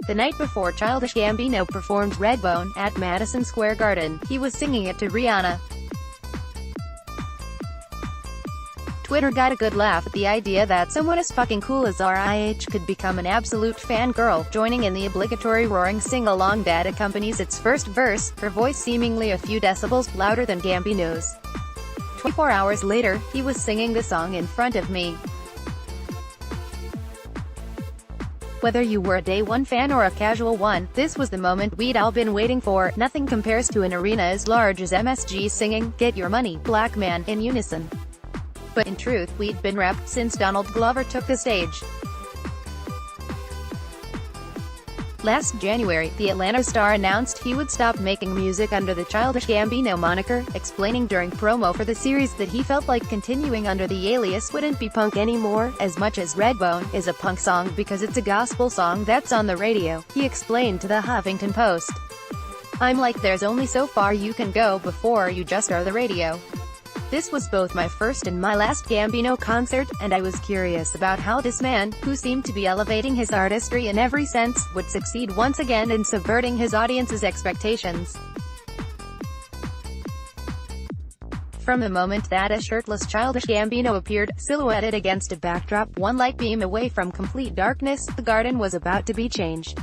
The night before Childish Gambino performed Redbone at Madison Square Garden, he was singing it to Rihanna. Twitter got a good laugh at the idea that someone as fucking cool as RIH could become an absolute fangirl, joining in the obligatory roaring sing-along that accompanies its first verse, her voice seemingly a few decibels louder than Gambino's. 24 hours later, he was singing the song in front of me. Whether you were a day one fan or a casual one, this was the moment we'd all been waiting for. Nothing compares to an arena as large as MSG singing, "Get Your Money, Black Man," in unison. But in truth, we'd been wrapped since Donald Glover took the stage. Last January, the Atlanta star announced he would stop making music under the Childish Gambino moniker, explaining during promo for the series that he felt like continuing under the alias wouldn't be punk anymore, as much as Redbone is a punk song because it's a gospel song that's on the radio, he explained to the Huffington Post. "I'm like, there's only so far you can go before you just are the radio. This was both my first and my last Gambino concert, and I was curious about how this man, who seemed to be elevating his artistry in every sense, would succeed once again in subverting his audience's expectations." From the moment that a shirtless Childish Gambino appeared, silhouetted against a backdrop one light beam away from complete darkness, the garden was about to be changed.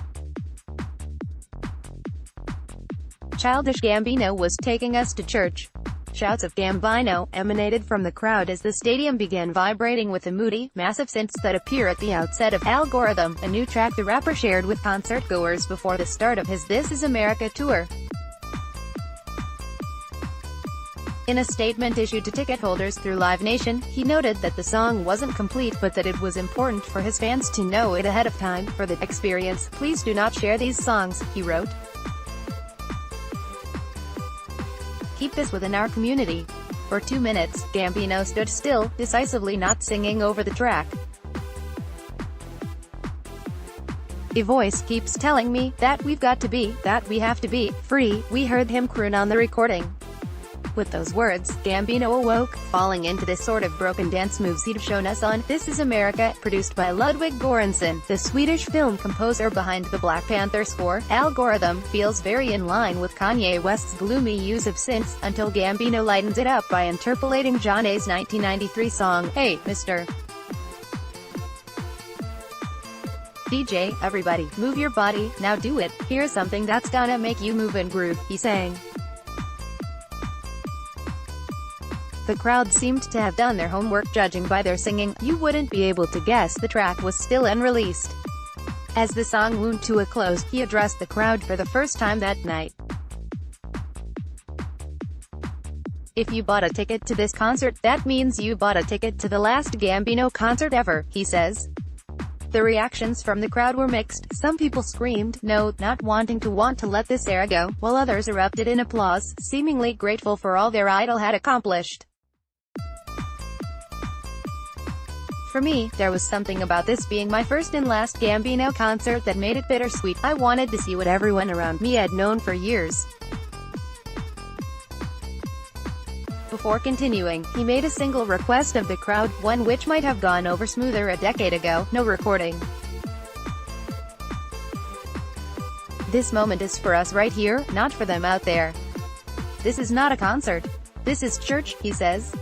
Childish Gambino was taking us to church. Shouts of Gambino emanated from the crowd as the stadium began vibrating with the moody, massive synths that appear at the outset of Algorithm, a new track the rapper shared with concert-goers before the start of his This Is America tour. In a statement issued to ticket holders through Live Nation, he noted that the song wasn't complete but that it was important for his fans to know it ahead of time. "For the experience, please do not share these songs," he wrote. "Keep this within our community." For 2 minutes, Gambino stood still, decisively not singing over the track. "A voice keeps telling me that we've got to be, that we have to be free," we heard him croon on the recording. With those words, Gambino awoke, falling into the sort of broken dance moves he'd shown us on This Is America, produced by Ludwig Göransson, the Swedish film composer behind the Black Panther score. Algorithm feels very in line with Kanye West's gloomy use of synths, until Gambino lightens it up by interpolating Johnny's 1993 song, "Hey, Mr. DJ, everybody, move your body, now do it, here's something that's gonna make you move and groove," he sang. The crowd seemed to have done their homework. Judging by their singing, you wouldn't be able to guess the track was still unreleased. As the song wound to a close, he addressed the crowd for the first time that night. "If you bought a ticket to this concert, that means you bought a ticket to the last Gambino concert ever," he says. The reactions from the crowd were mixed. Some people screamed, "No," not wanting to let this era go, while others erupted in applause, seemingly grateful for all their idol had accomplished. "For me, there was something about this being my first and last Gambino concert that made it bittersweet. I wanted to see what everyone around me had known for years." Before continuing, he made a single request of the crowd, one which might have gone over smoother a decade ago: no recording. "This moment is for us right here, not for them out there. This is not a concert. This is church," he says.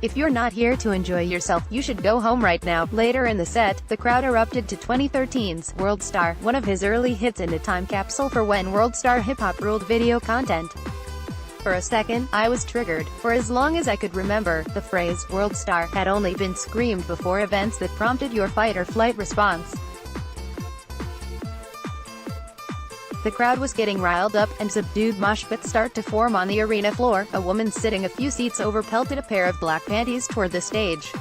"If you're not here to enjoy yourself, you should go home right now." Later in the set, the crowd erupted to 2013's World Star, one of his early hits in a time capsule for when World Star hip-hop ruled video content. For a second, I was triggered. For as long as I could remember, the phrase, "World Star," had only been screamed before events that prompted your fight-or-flight response. The crowd was getting riled up, and subdued mosh pits start to form on the arena floor. A woman sitting a few seats over pelted a pair of black panties toward the stage.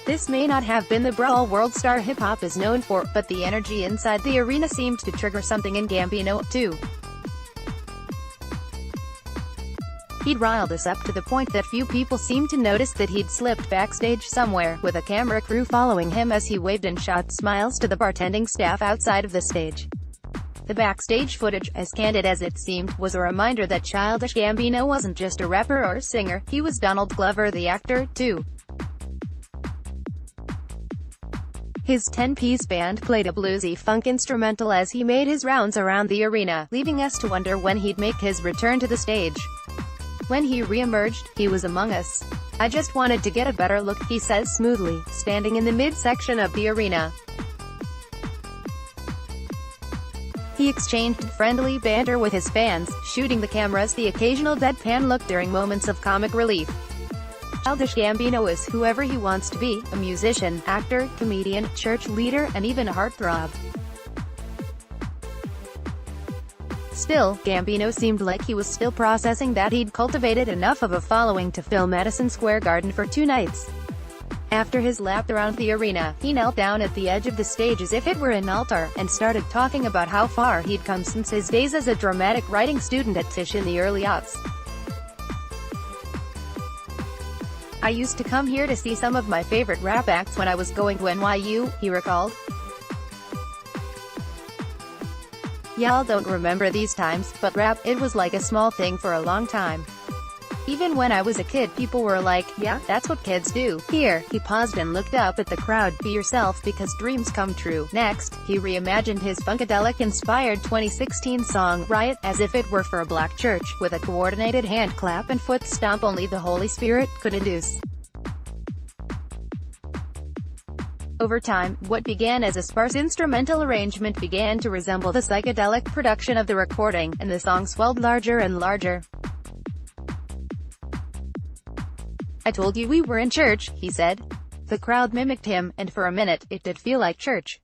This may not have been the brawl World Star hip-hop is known for, but the energy inside the arena seemed to trigger something in Gambino, too. He'd riled us up to the point that few people seemed to notice that he'd slipped backstage somewhere, with a camera crew following him as he waved and shot smiles to the bartending staff outside of the stage. The backstage footage, as candid as it seemed, was a reminder that Childish Gambino wasn't just a rapper or singer, he was Donald Glover the actor, too. His 10-piece band played a bluesy funk instrumental as he made his rounds around the arena, leaving us to wonder when he'd make his return to the stage. When he re-emerged, he was among us. "I just wanted to get a better look," he says smoothly, standing in the mid-section of the arena. He exchanged friendly banter with his fans, shooting the cameras the occasional deadpan look during moments of comic relief. Childish Gambino is whoever he wants to be, a musician, actor, comedian, church leader, and even a heartthrob. Still, Gambino seemed like he was still processing that he'd cultivated enough of a following to fill Madison Square Garden for 2 nights. After his lap around the arena, he knelt down at the edge of the stage as if it were an altar, and started talking about how far he'd come since his days as a dramatic writing student at Tisch in the early aughts. "I used to come here to see some of my favorite rap acts when I was going to NYU," he recalled. "Y'all don't remember these times, but rap, it was like a small thing for a long time. Even when I was a kid, people were like, yeah, that's what kids do." Here, he paused and looked up at the crowd. "Be yourself because dreams come true." Next, he reimagined his Funkadelic-inspired 2016 song, Riot, as if it were for a black church, with a coordinated hand clap and foot stomp only the Holy Spirit could induce. Over time, what began as a sparse instrumental arrangement began to resemble the psychedelic production of the recording, and the song swelled larger and larger. "I told you we were in church," he said. The crowd mimicked him, and for a minute, it did feel like church.